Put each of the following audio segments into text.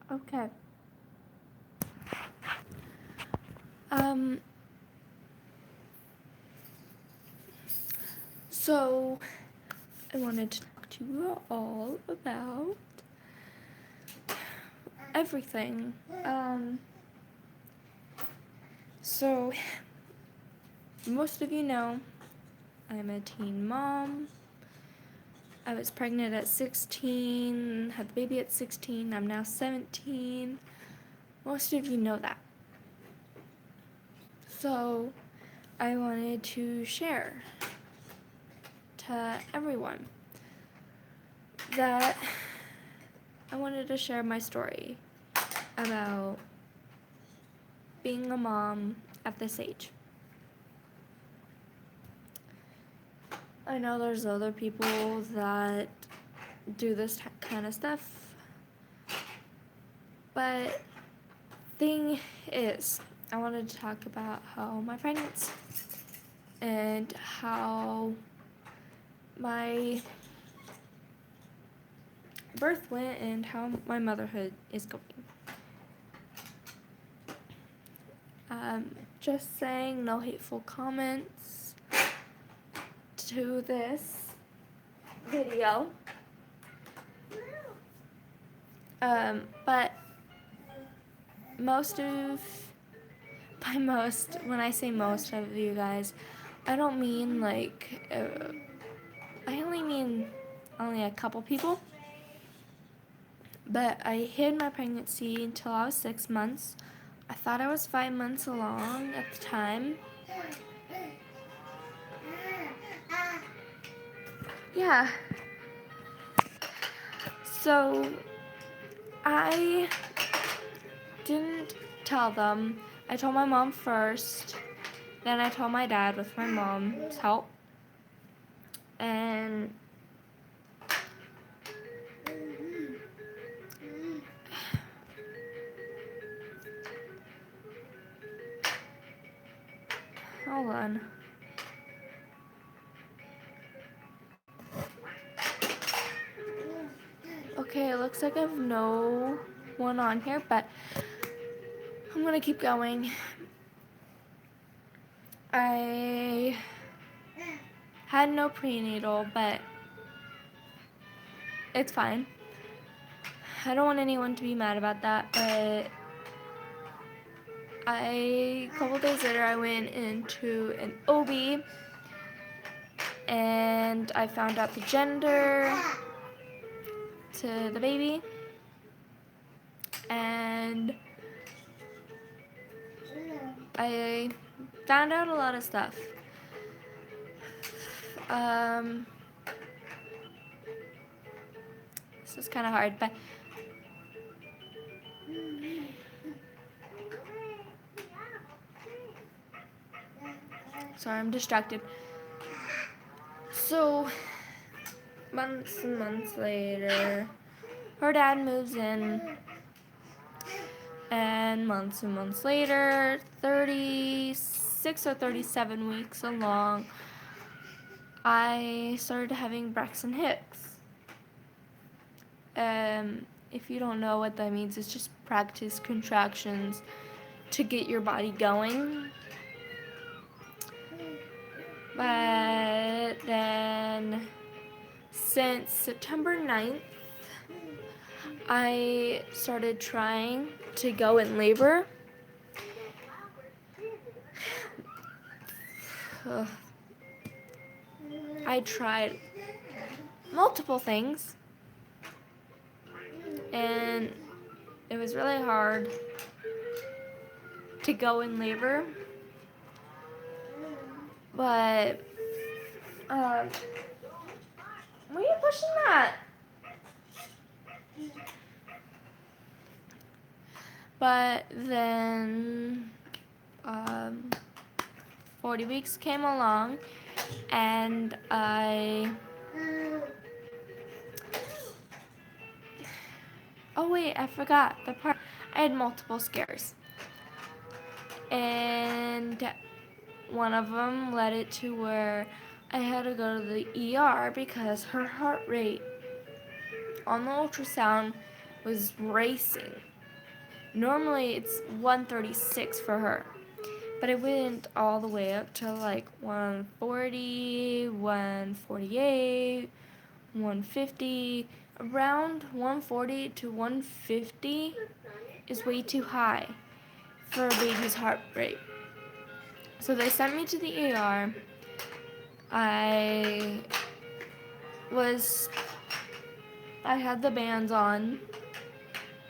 Okay. Um, so I wanted to talk to you all about everything. So most of you know I'm a teen mom. I was pregnant at 16, had the baby at 16, I'm now 17. Most of you know that. So I wanted to share to everyone that I wanted to share my story about being a mom at this age. I know there's other people that do this kind of stuff, but thing is, I wanted to talk about how my pregnancy and how my birth went and how my motherhood is going. Just saying, no hateful comments to this video. But by most, when I say most of you guys, I don't mean like, I only mean only a couple people. But I hid my pregnancy until I was 6 months. I thought I was 5 months along at the time. Yeah. So I didn't tell them. I told my mom first. Then I told my dad with my mom's help. And hold on. Okay, it looks like I have no one on here, but I'm gonna keep going. I had no prenatal, but it's fine. I don't want anyone to be mad about that, but a couple days later I went into an OB and I found out the gender to the baby, and I found out a lot of stuff. This is kind of hard, but sorry, I'm distracted. So, months and months later, her dad moves in, and months later, 36 or 37 weeks along, I started having Braxton Hicks. If you don't know what that means, it's just practice contractions to get your body going. But then, since September 9th, I started trying to go in labor. I tried multiple things, and it was really hard to go in labor. But, why are you pushing that? But then 40 weeks came along, and oh wait, I forgot the part. I had multiple scares, and one of them led it to where I had to go to the ER because her heart rate on the ultrasound was racing. Normally it's 136 for her, but it went all the way up to like 140, 148, 150. Around 140 to 150 is way too high for a baby's heart rate. So they sent me to the ER. I had the bands on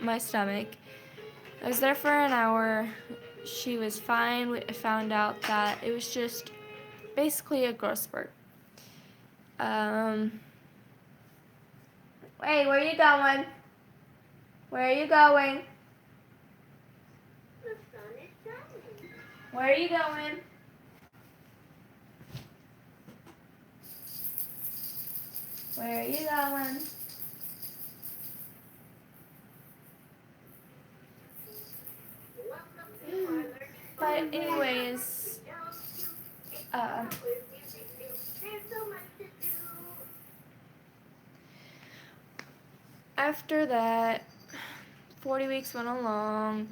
my stomach. I was there for an hour. She was fine. We found out that it was just basically a growth spurt. Hey, where are you going? Where are you going? The sun is shining. Where are you going? Where are you going? Welcome to our learning. But anyways, There's so much to do. after that, 40 weeks went along.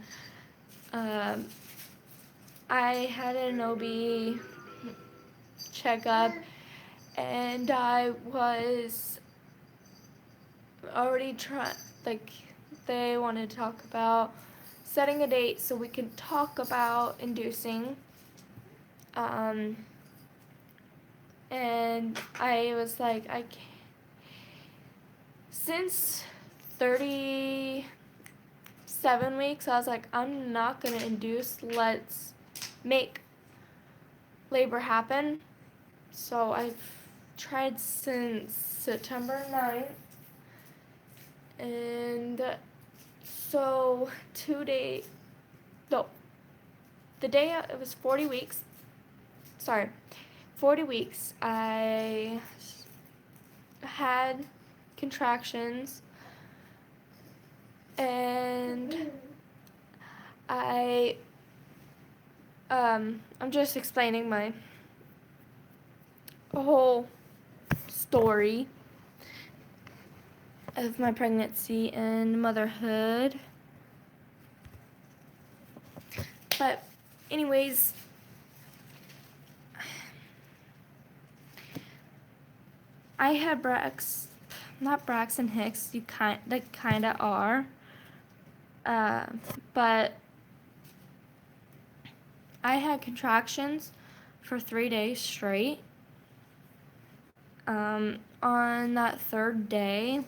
I had an OB checkup, and I was already they wanted to talk about setting a date so we can talk about inducing. And I was like, I can't. Since 37 weeks, I was like, I'm not gonna induce. Let's make labor happen. So I've tried since September 9th. And so the day it was 40 weeks, 40 weeks, I had contractions, and I'm just explaining my whole story of my pregnancy and motherhood. But anyways, I had not Braxton Hicks, they kinda are, but I had contractions for 3 days straight. On that third day,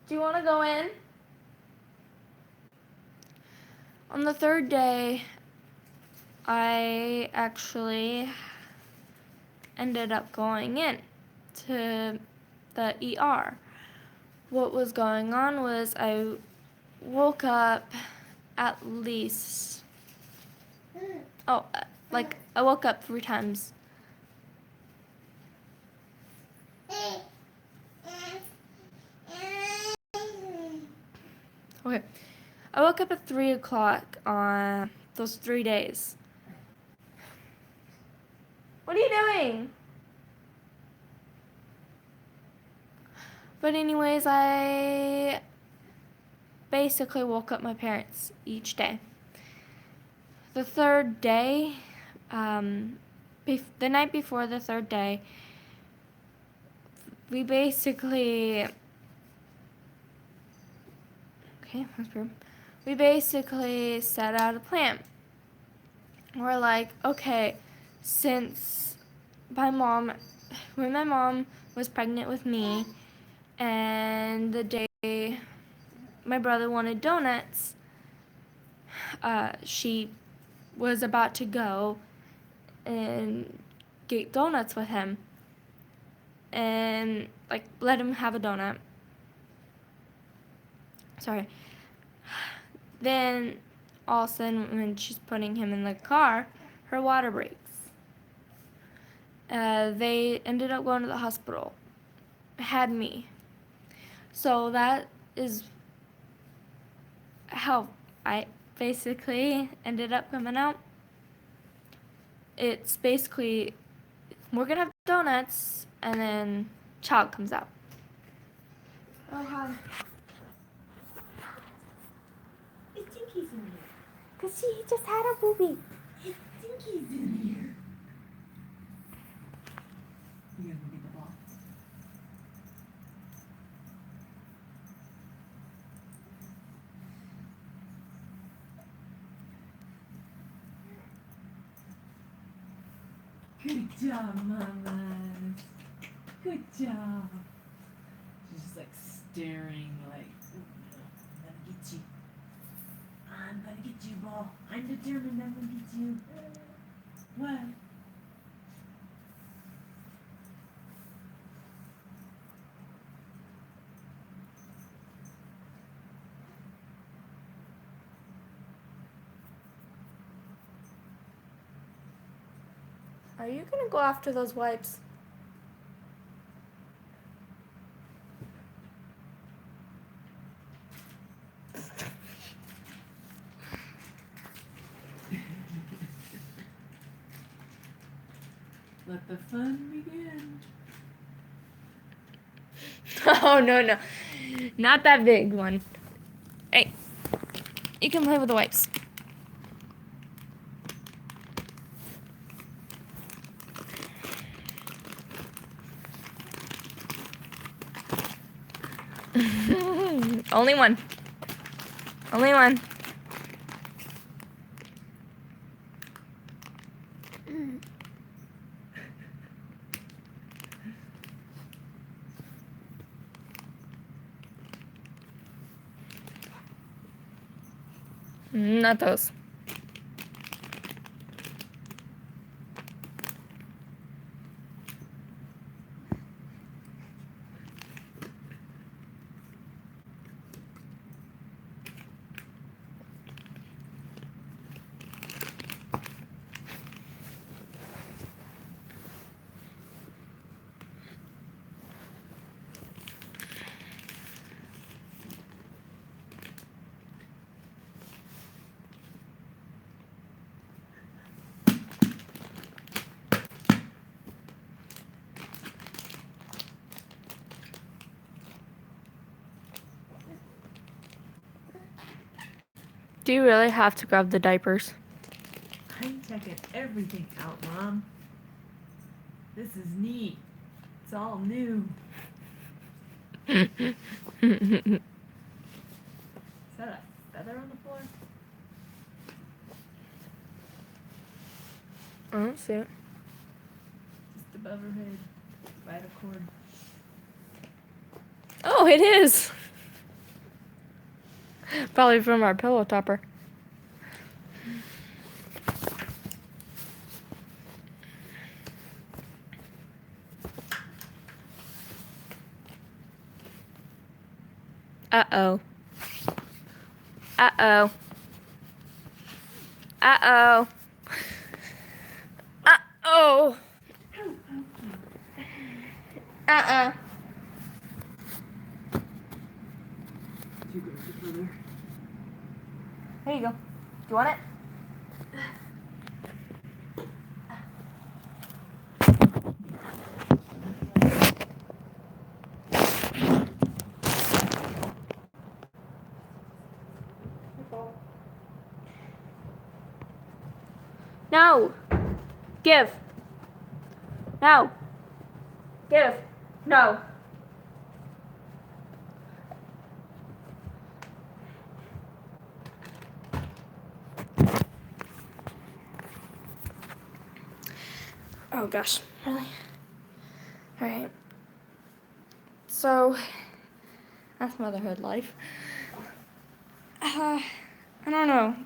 do you want to go in? On the third day, I actually ended up going in to the ER. What was going on was I woke up at least, I woke up 3 times. Okay. I woke up at 3 o'clock on those 3 days. What are you doing? But anyways, I basically woke up my parents each day. The third day, the night before the third day, we basically set out a plan. We're like, okay, since when my mom was pregnant with me, and the day my brother wanted donuts, she was about to go and get donuts with him and let him have a donut. Sorry. Then all of a sudden, when she's putting him in the car, her water breaks. They ended up going to the hospital. Had me. So that is how I basically ended up coming out. It's basically, we're gonna have donuts, and then child comes out. Oh, hi. Stinky's in here. Because she just had a booby. Stinky's in here. You gonna go get the ball? Good job, Mama. Good job. She's just like staring like, oh no, I'm gonna get you. I'm gonna get you, ball. I'm determined I'm gonna get you. What? Are you going to go after those wipes? Let the fun begin. Oh, no. Not that big one. Hey, you can play with the wipes. Only one. Only one. Not those. Do you really have to grab the diapers? I'm checking everything out, Mom. This is neat. It's all new. Is that a feather on the floor? I don't see it. Just above her head. By the cord. Oh, it is. Probably from our pillow topper. Uh-oh. Uh-oh. Uh-oh. Uh-oh. Uh-uh. You go get further. Here you go. Do you want it? No. Give. No. Give. No. Oh gosh, really? Alright. So, that's motherhood life. I don't know.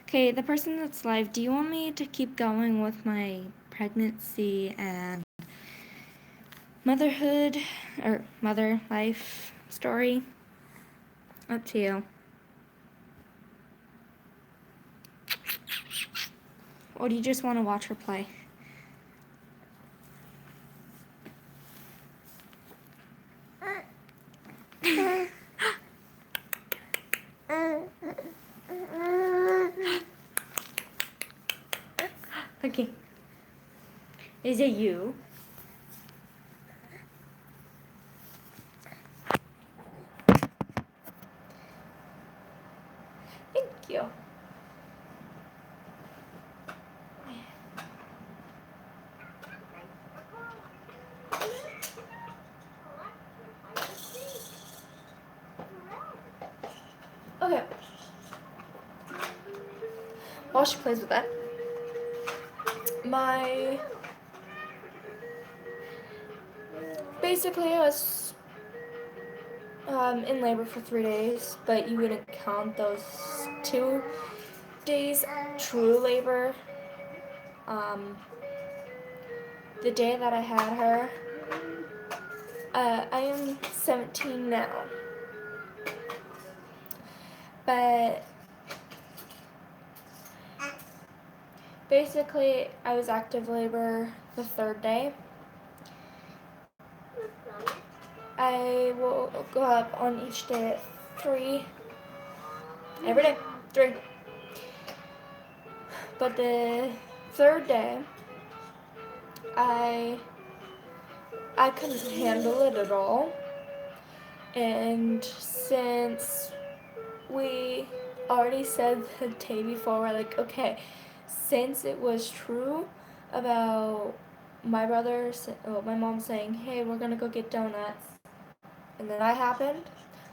Okay, the person that's live, do you want me to keep going with my pregnancy and motherhood, or mother life story? Up to you. Or do you just want to watch her play? Okay. Is it you? while she plays with that, basically I was in labor for 3 days, but you wouldn't count those 2 days true labor. The day that I had her, I am 17 now, but basically I was active labor the 3rd day. I woke up on each day at 3, every day, 3. But the 3rd day, I couldn't handle it at all. And since we already said the day before, we're like, okay, since it was true about my mom saying, hey, we're gonna go get donuts, and then that happened,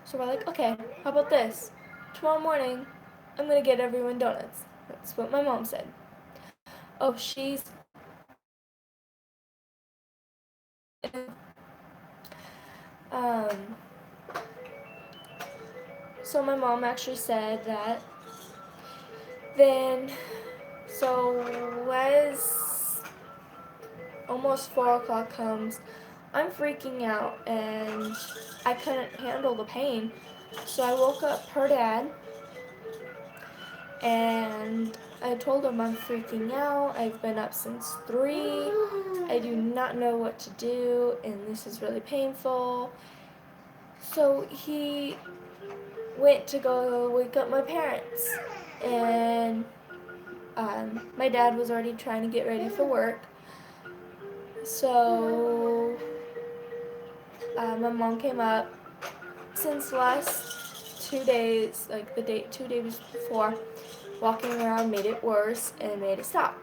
so we're like, okay, how about this? Tomorrow morning, I'm gonna get everyone donuts. That's what my mom said. Oh, so my mom actually said that then, so as almost 4 o'clock comes, I'm freaking out and I couldn't handle the pain. So I woke up her dad and I told him I'm freaking out. I've been up since 3. I do not know what to do and this is really painful. So he went to go wake up my parents, and my dad was already trying to get ready for work. So my mom came up. Since last 2 days, like 2 days before, walking around made it worse and made it stop.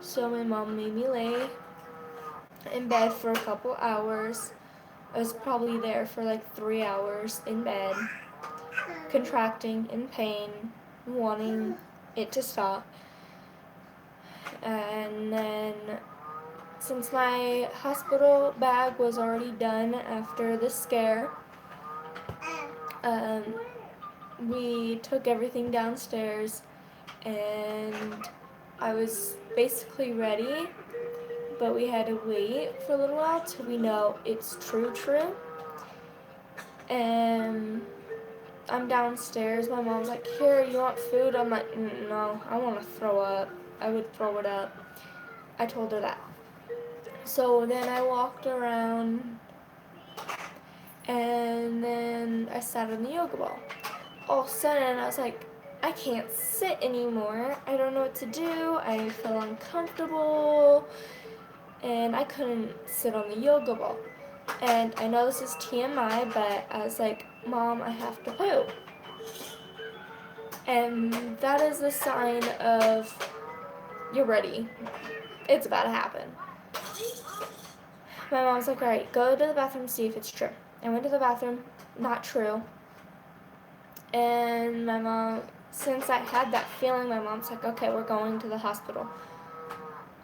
So my mom made me lay in bed for a couple hours. I was probably there for like 3 hours in bed, contracting in pain, wanting it to stop. And then since my hospital bag was already done after the scare, we took everything downstairs and I was basically ready, but we had to wait for a little while till we know it's true. And I'm downstairs, my mom's like, here, you want food? I'm like, no, I want to throw up. I would throw it up. I told her that. So then I walked around and then I sat on the yoga ball. All of a sudden I was like, I can't sit anymore. I don't know what to do. I feel uncomfortable and I couldn't sit on the yoga ball. And I know this is TMI, but I was like, Mom, I have to poop. And that is a sign of you're ready. It's about to happen. My mom's like, all right, go to the bathroom, see if it's true. I went to the bathroom, not true. And my mom, since I had that feeling, my mom's like, okay, we're going to the hospital.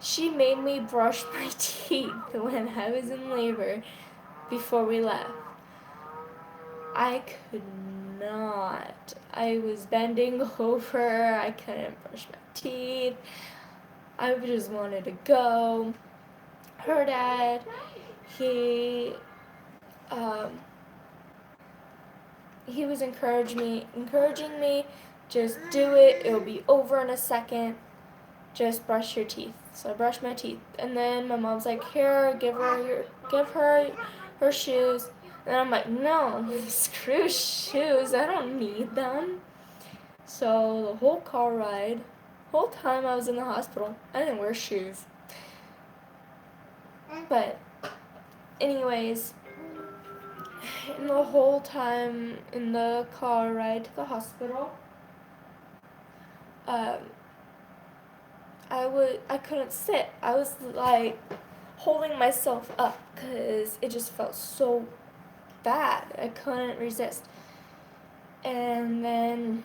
She made me brush my teeth when I was in labor before we left. I could not. I was bending over. I couldn't brush my teeth. I just wanted to go. Her dad, he was encouraging me, just do it. It'll be over in a second. Just brush your teeth. So I brushed my teeth, and then my mom's like, here, give her her shoes. And I'm like, no, screw shoes. I don't need them. So the whole whole time I was in the hospital, I didn't wear shoes. But anyways, in the whole time in the car ride to the hospital, I couldn't sit. I was like holding myself up because it just felt so bad. I couldn't resist. And then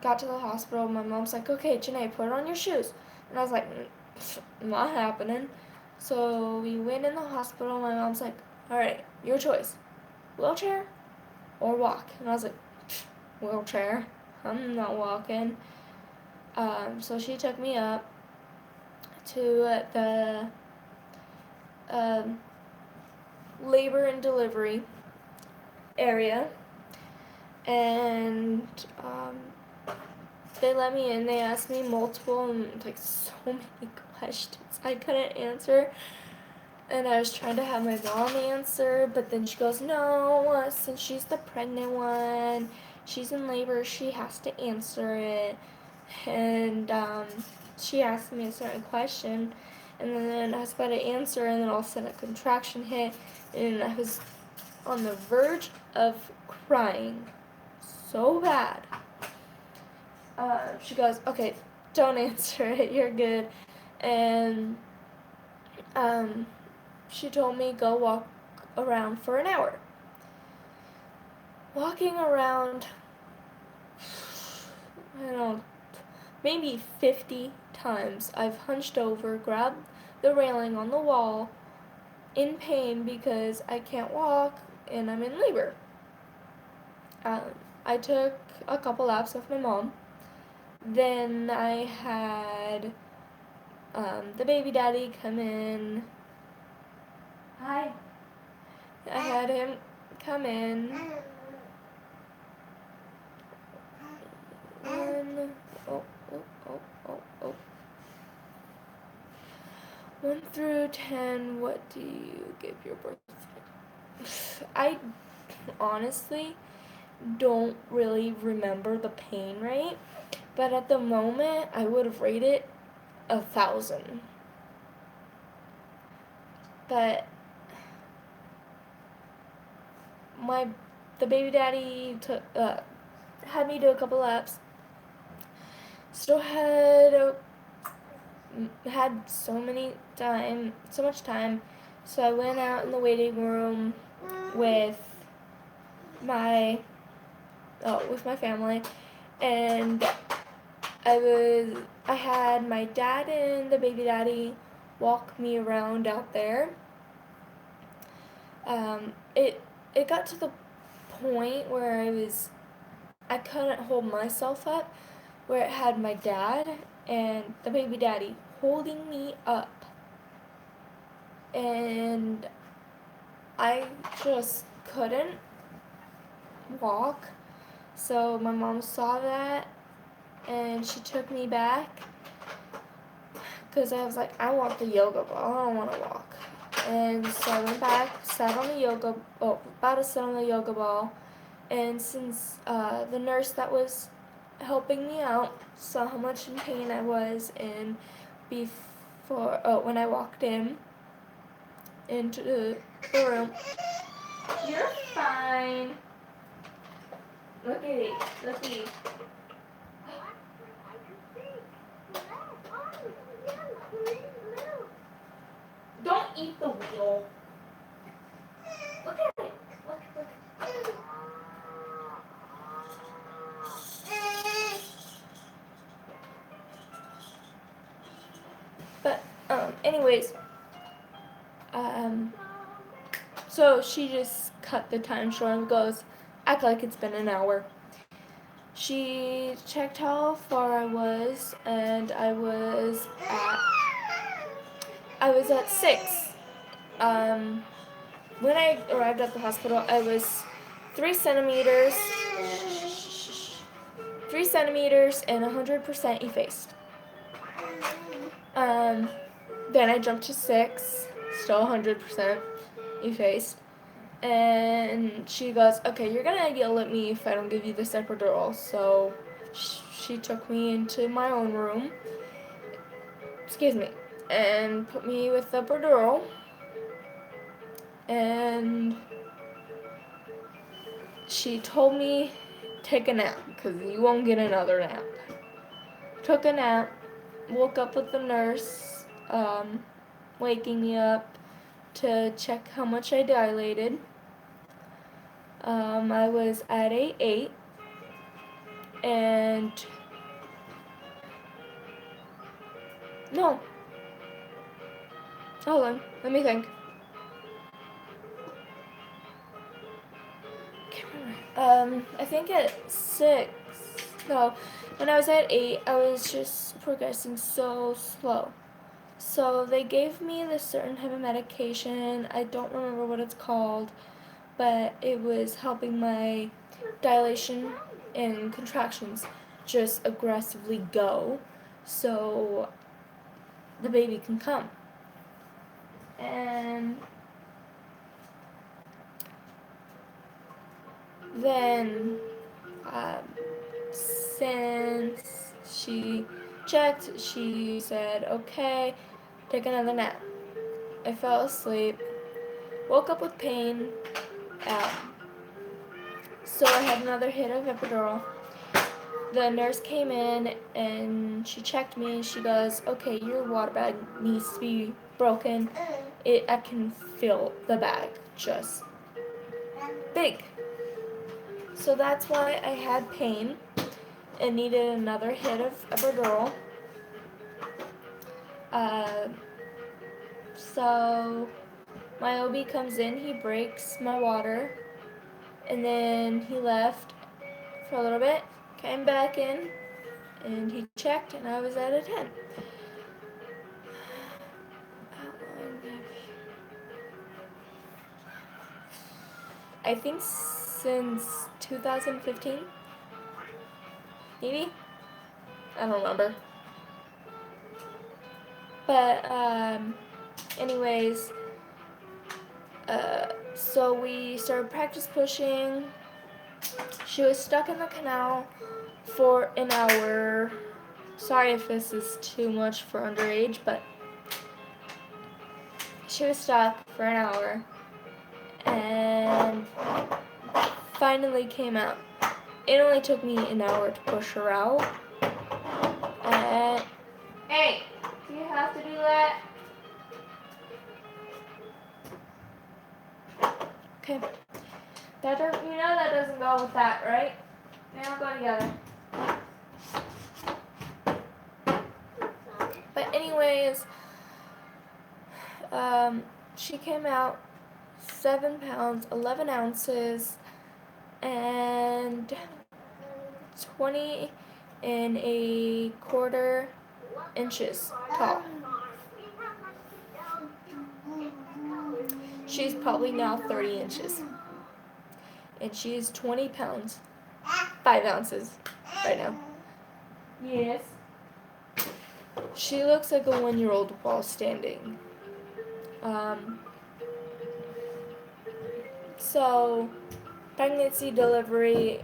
got to the hospital. My mom's like, okay, Janae, put on your shoes. And I was like, not happening. So we went in the hospital. My mom's like, all right, your choice, wheelchair or walk. And I was like, wheelchair. I'm not walking. So she took me up to the labor and delivery area, and they let me in. They asked me multiple and like so many questions I couldn't answer, and I was trying to have my mom answer, but then she goes, no, since she's the pregnant one, she's in labor, she has to answer it. And she asked me a certain question, and then I was about to answer, and then all of a sudden a contraction hit, and I was on the verge of crying so bad. She goes, okay, don't answer it, you're good. And she told me go walk around for an hour. Walking around, I don't know, maybe 50 times I've hunched over, grabbed the railing on the wall in pain because I can't walk and I'm in labor. I took a couple laps with my mom. Then I had the baby daddy come in. Hi. I had him come in. Oh. 1 through 10, what do you give your birthday? I honestly don't really remember the pain rate, but at the moment I would have rated 1,000. But the baby daddy had me do a couple laps. Still had so much time, so I went out in the waiting room with my family, and I had my dad and the baby daddy walk me around out there. It got to the point where I couldn't hold myself up, where it had my dad and the baby daddy holding me up, and I just couldn't walk. So my mom saw that, and she took me back because I was like, I want the yoga ball, I don't want to walk. And so I went back, sat on the yoga, about to sit on the yoga ball, and since the nurse that was helping me out saw how much in pain I was, and when I walked into the room, you're fine. Look at me. Don't eat the wheel. Look at it. Look. But anyways, so she just cut the time short and goes, act like it's been an hour. She checked how far I was, and I was at 6. When I arrived at the hospital, I was 3 centimeters and 100% effaced. Then I jumped to 6, still 100% effaced. And she goes, okay, you're gonna yell at me if I don't give you this epidural. So she took me into my own room, and put me with the epidural. And she told me, take a nap, because you won't get another nap. Took a nap, woke up with the nurse waking me up to check how much I dilated. I was at a 8, And no, hold on, let me think. Can't remember. I think at 6. No, when I was at 8, I was just progressing so slow. So they gave me this certain type of medication. I don't remember what it's called, but it was helping my dilation and contractions just aggressively go so the baby can come. And then since she checked, she said, okay, take another nap. I fell asleep, woke up with pain, so I had another hit of epidural. The nurse came in and she checked me. She goes, okay, your water bag needs to be broken. I can feel the bag just big. So that's why I had pain and needed another hit of epidural. So my OB comes in, he breaks my water, and then he left for a little bit, came back in, and he checked, and I was at a 10. I think since 2015, maybe? I don't remember. But, anyways, so we started practice pushing. She was stuck in the canal for an hour. Sorry if this is too much for underage, but she was stuck for an hour and finally came out. It only took me an hour to push her out. And hey, do you have to do that? Okay. You know that doesn't go with that, right? They don't go together. But anyways, she came out 7 pounds, 11 ounces, and 20 and a quarter inches tall. She's probably now 30 inches. And she is 20 pounds, 5 ounces right now. Yes. She looks like a 1-year-old while standing. So, pregnancy, delivery,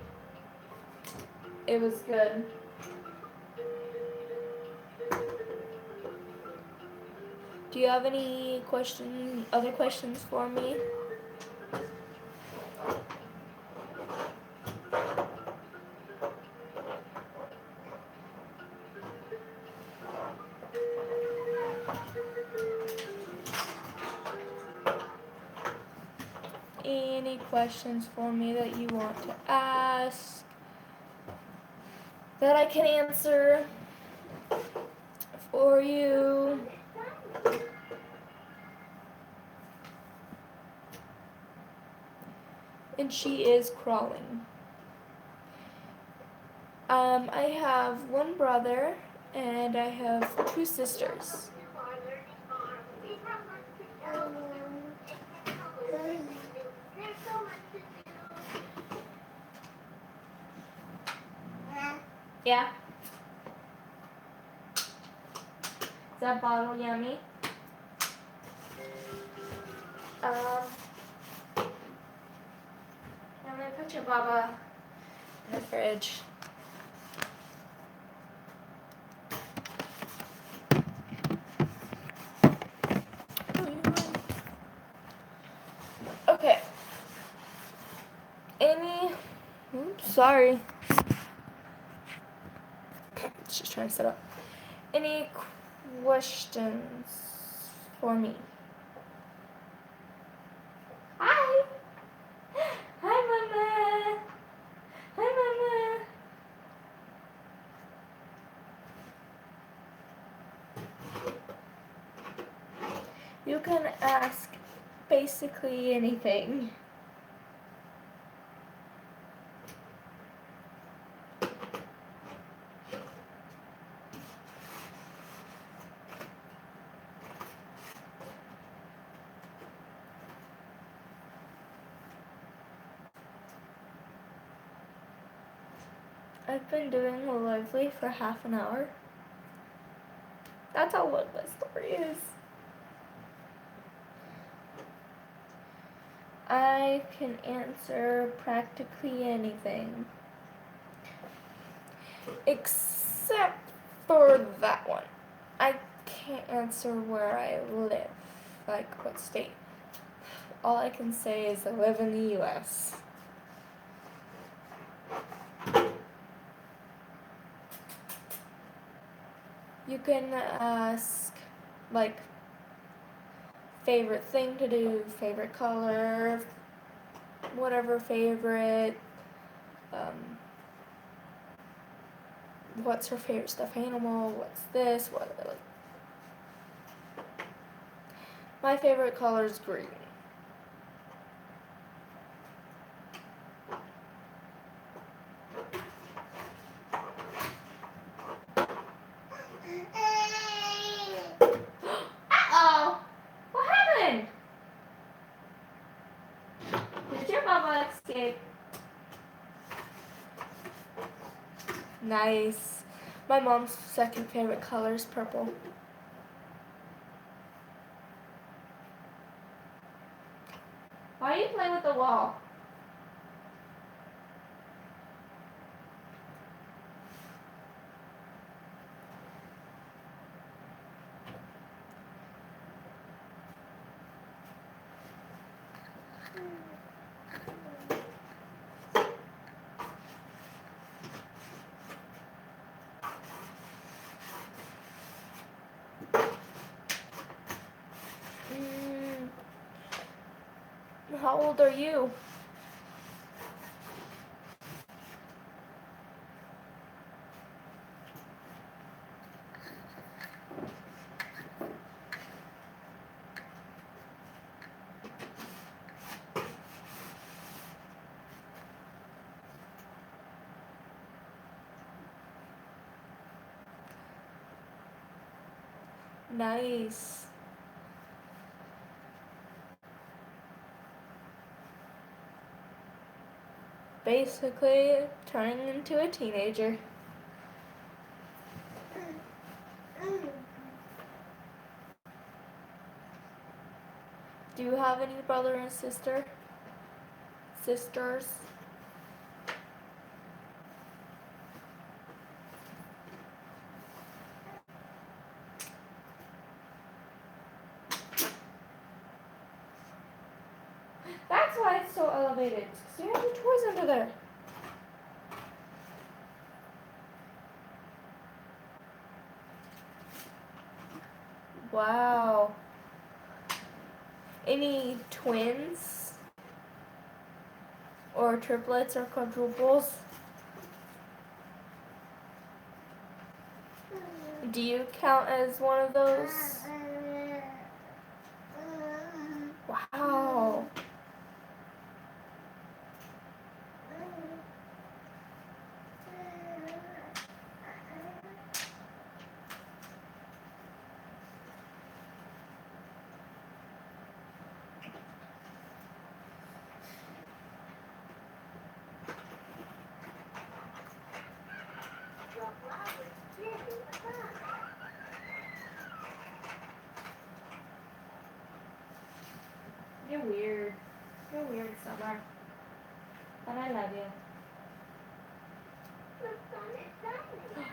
it was good. Do you have any other questions for me? Any questions for me that you want to ask that I can answer for you? And she is crawling. I have one brother and I have 2 sisters. Yeah? Is that bottle yummy? I'm gonna put your baba in the fridge. Okay. Oops, sorry. Just trying to set up. Any questions for me? Hi. Hi, Mama. Hi, Mama. You can ask basically anything. I've been doing Lively for half an hour. That's how long my story is. I can answer practically anything. Except for that one. I can't answer where I live. Like what state. All I can say is I live in the US. You can ask, like, favorite thing to do, favorite color, whatever favorite, what's her favorite stuffed animal, what's this, what. My favorite color is green. Uh-oh! What happened? Did your mama escape? Nice. My mom's second favorite color is purple. Why are you playing with the wall? How old are you? Nice. Basically, turning into a teenager. Do you have any brother and sister? Sisters? That's why it's so elevated. Because you have your toys under there. Wow. Any twins? Or triplets or quadruples? Do you count as one of those? Wow. You're weird. You're weird, Summer. But I love you. The sun is shining.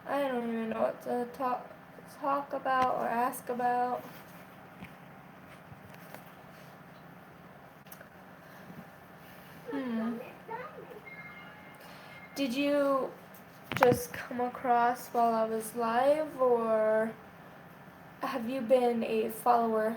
I don't even know what to talk about or ask about. Did you just come across while I was live, or have you been a follower?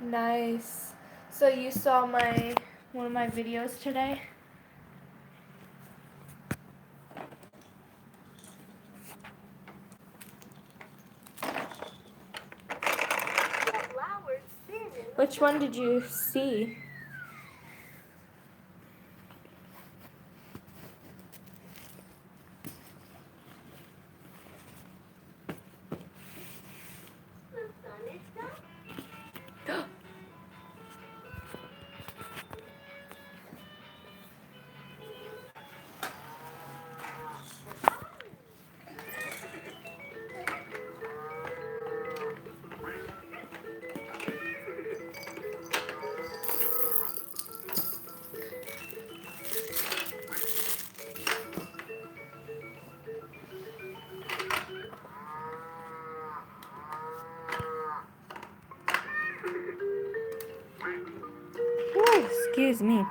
Nice. So you saw one of my videos today? Which one did you see? Ooh, excuse me.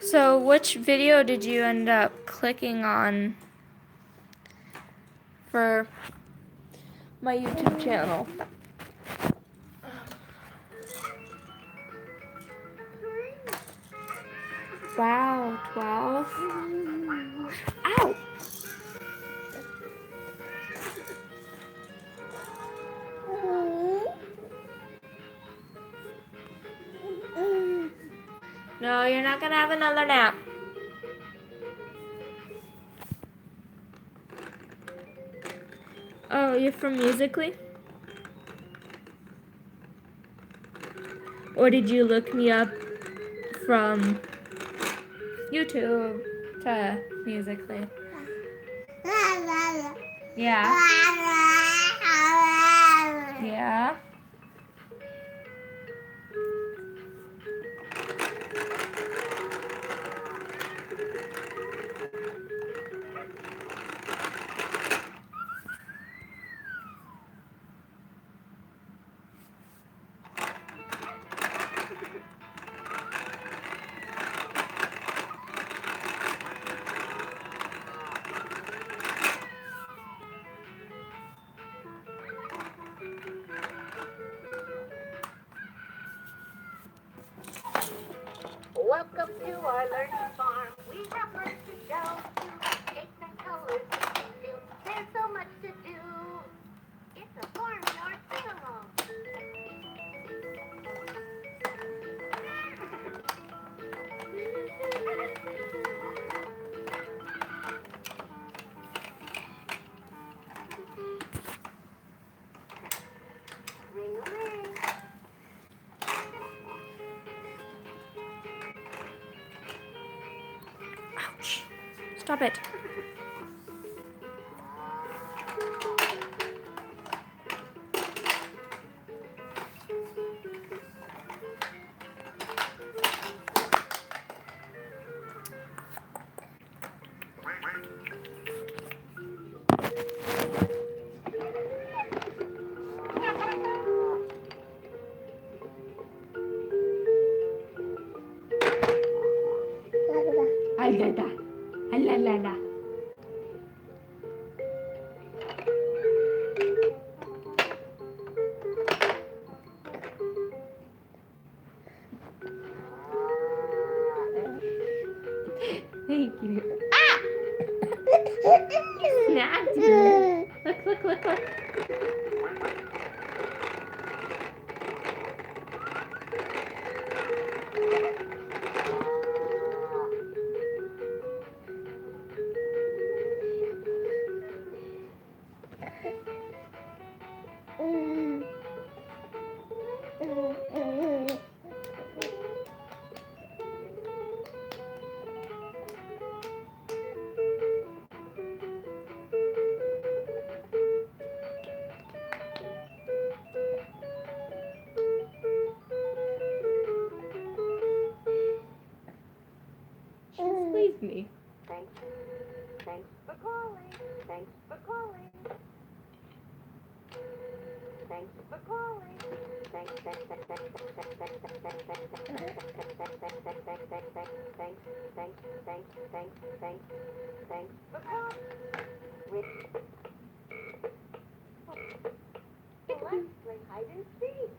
So which video did you end up clicking on for my YouTube channel? Wow, 12? Ow! No, you're not gonna have another nap. Oh, you're from Musically? Or did you look me up from YouTube to Musically? Yeah. Yeah. Welcome to our learning farm. We have much to show you. Shapes and colors we can do. There's so much to do. It's a farmyard sing-along. Ring-a-ring. Ouch. Stop it. Alala. Alala. Thank you. Ah! You snagged me. Look, look, look, look. She squeezed me. Thanks. Thanks for calling. Thanks for calling. Thanks for calling. Thanks, thanks, thanks, thanks, thanks, thanks, thanks, thanks, thanks, thanks for calling. Let's play hide and seek.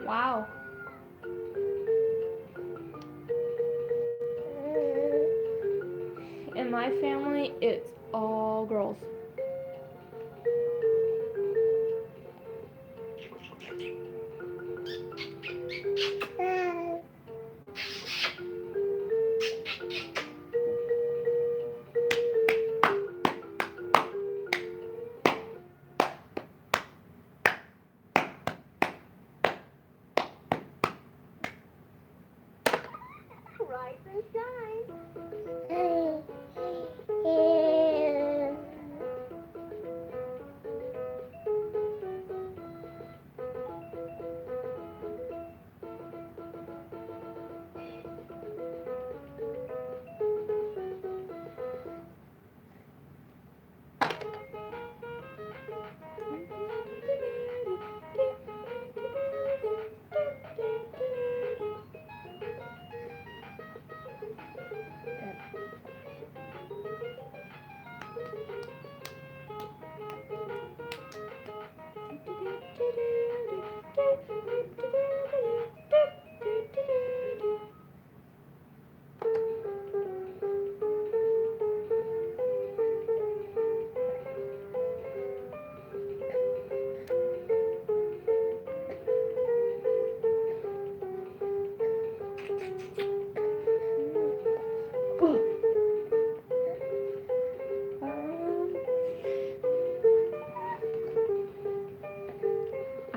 Wow. In my family, it's all girls. Rise and shine.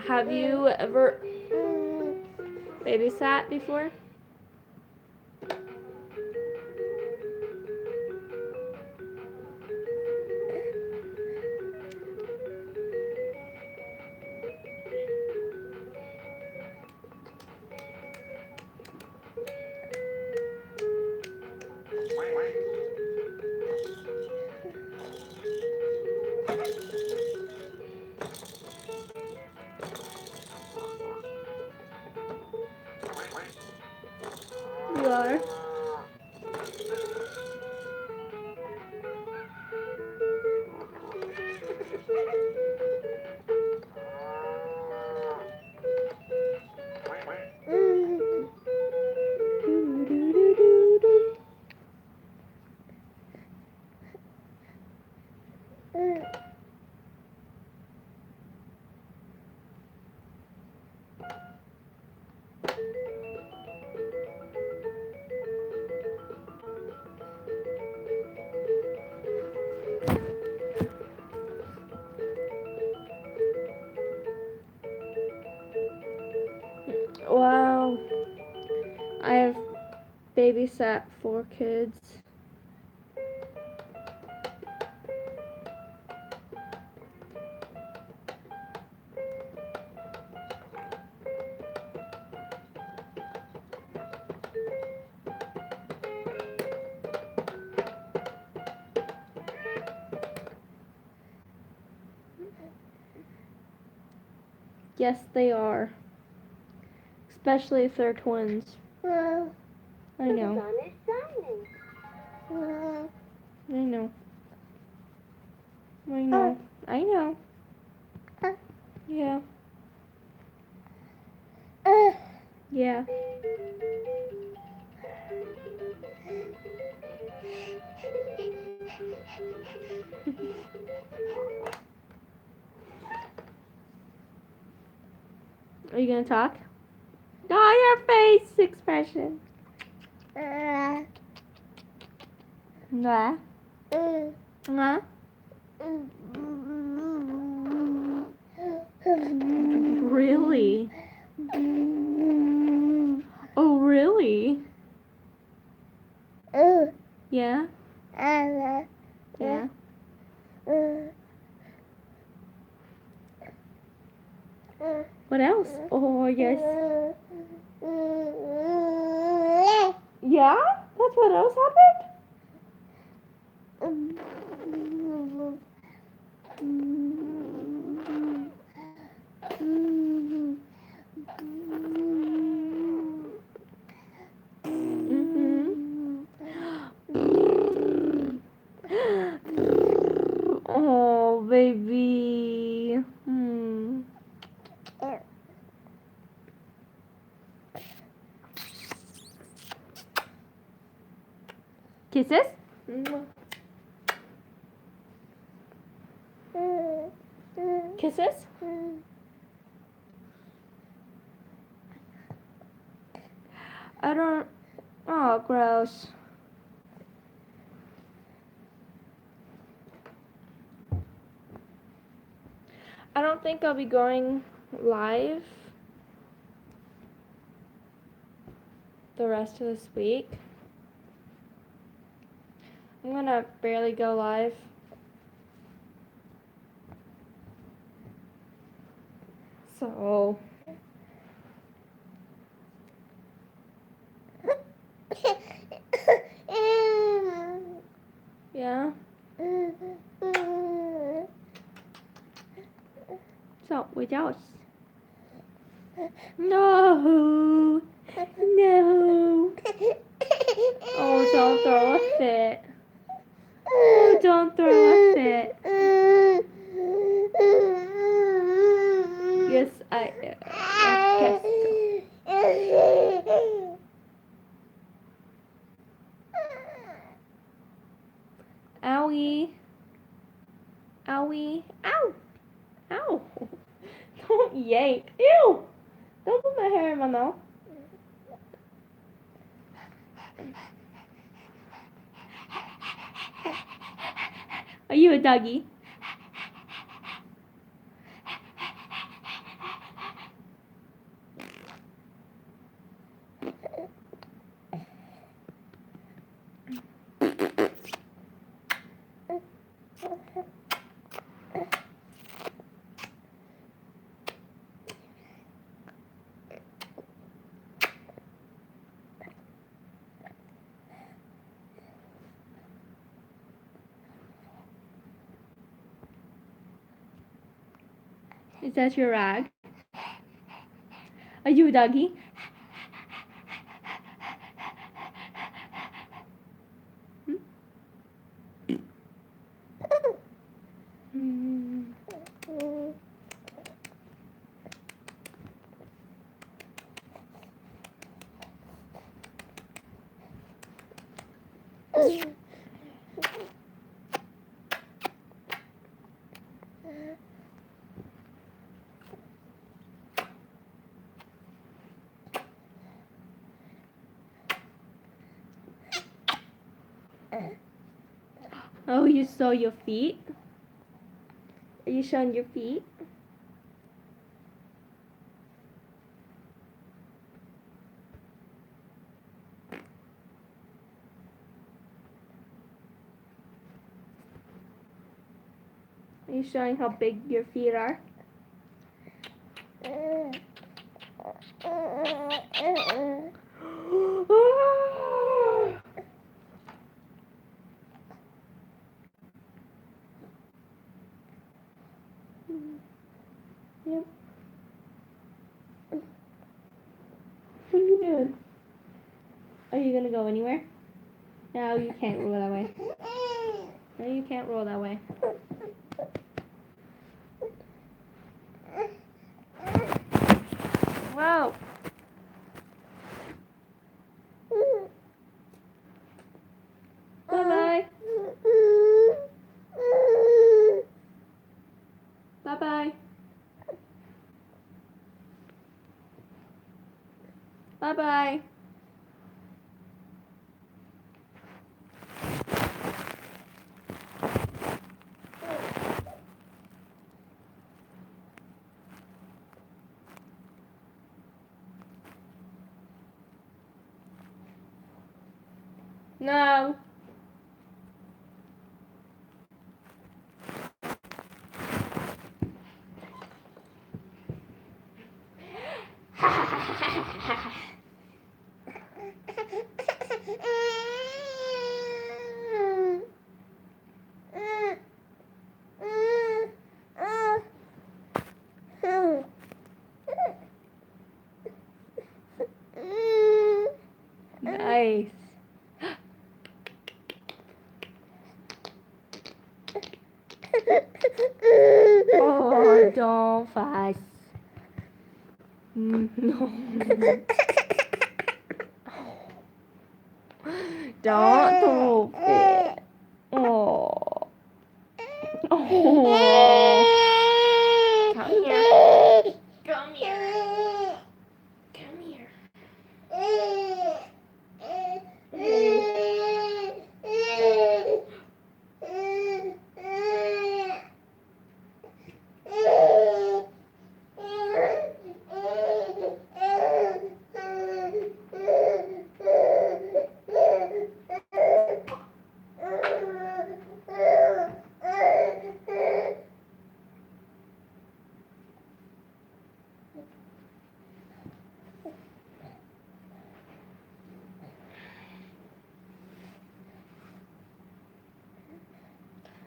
Have you ever babysat before? You are. Wow. I have babysat 4 kids. Yes, they are. Especially if they're twins. The I know. sun is shining. I know. I know. I know. Yeah. Yeah. Are you gonna talk? Oh, your face expression. Nah. Nah. Really? Oh, really? Yeah. Yeah. What else? Oh, yes. Yeah? That's what else happened? Oh, baby. Kisses? Kisses? I don't. Oh, gross. I don't think I'll be going live the rest of this week. I'm gonna barely go live. So, yeah. So, with yours. No. No. Oh, don't throw a fit. Oh, don't throw a fit. Yes, I guess so. Owie. Owie. Ow. Ow. Don't yank. Ew. Don't put my hair in my mouth. Are you a doggy? Is that your rag? Are you a doggy? Hmm? Oh, you saw your feet? Are you showing your feet? Are you showing how big your feet are? Yep. gonna go anywhere? No, you can't roll that way. No, you can't roll that way. Whoa. Bye-bye. Bye-bye. Bye-bye. No. Nice. Oh, don't fuss. No. Don't throw it. Oh. Oh. Come here. Come here. Come here.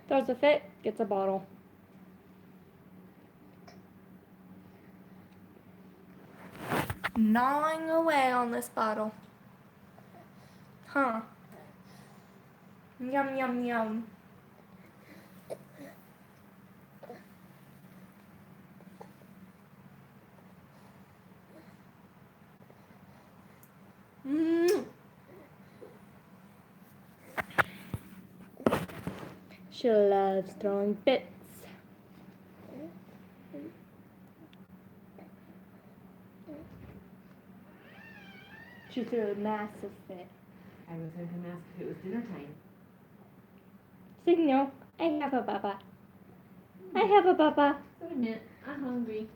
Throws a fit, gets a bottle. Gnawing away on this bottle. Huh. Yum, yum, yum. Mm. She loves throwing bits. She threw a massive fit. I was going to ask if it was dinner time. Signal, I have a baba. I have a baba. Wait a minute, I'm hungry.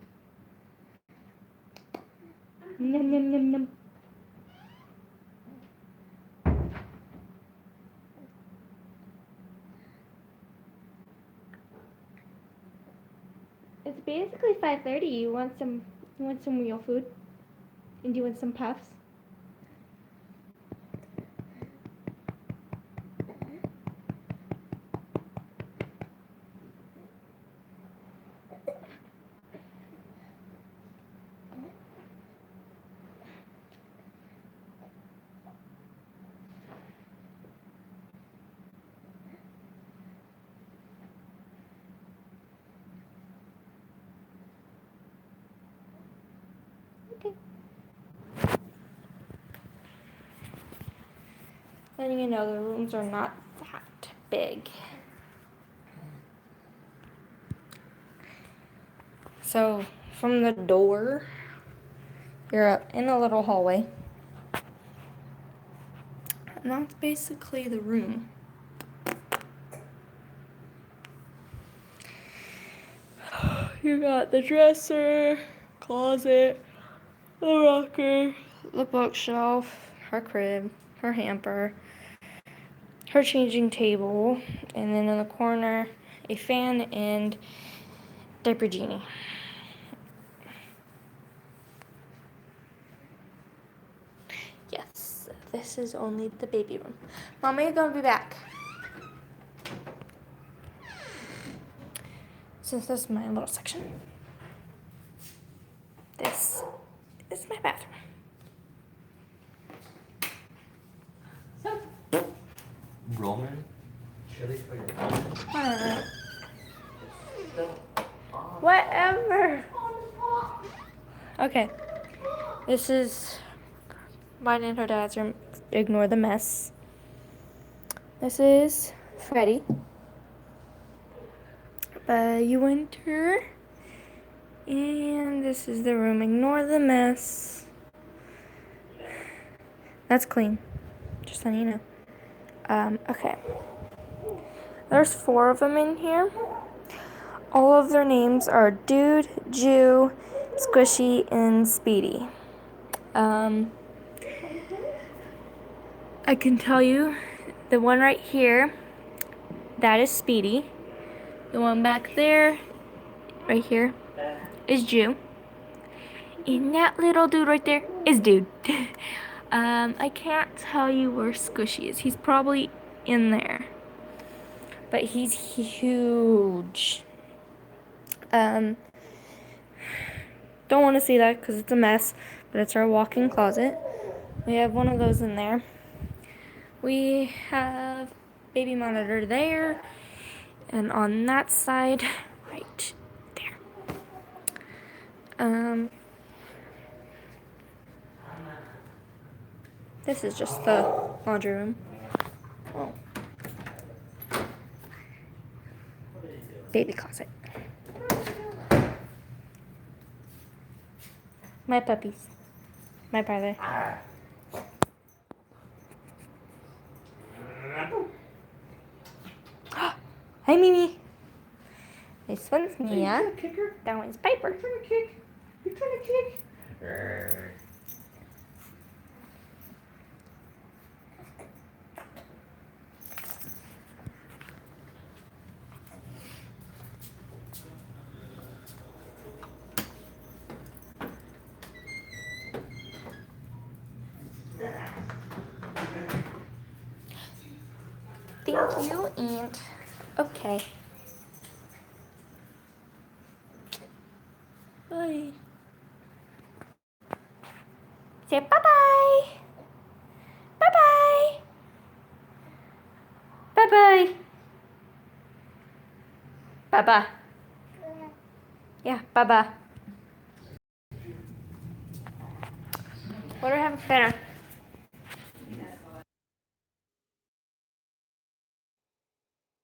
Yum, yum, yum, yum. It's basically 5:30. You want some real food? And do you want some puffs? Okay. Letting you know the rooms are not that big. So from the door, you're up in a little hallway. And that's basically the room. You got the dresser, closet, the rocker, the bookshelf, her crib, her hamper, her changing table, and then in the corner, a fan and diaper genie. Yes, this is only the baby room. Mommy, gonna be back. Since this is my little section, this is my bathroom. Roman? Chili for your Roman? Whatever. Okay. This is mine and her dad's room. Ignore the mess. This is Freddie. You Winter. And this is the room. Ignore the mess. That's clean. Just letting you know. Okay. There's 4 of them in here. All of their names are Dude, Jew, Squishy, and Speedy. I can tell you, the one right here, that is Speedy. The one back there, right here, is Jew. And that little dude right there is Dude. I can't tell you where Squishy is. He's probably in there. But he's huge. Don't want to see that because it's a mess. But it's our walk-in closet. We have one of those in there. We have baby monitor there. And on that side, right there. This is just the laundry room. Oh. Baby closet. My puppies. My brother. Hi, Mimi. This one's Mia. That one's Piper. You're trying to kick. You're trying to kick. Thank you, and okay. Bye. Say bye-bye. Bye-bye. Bye-bye. Bye-bye. Yeah, bye-bye. What are we having for dinner?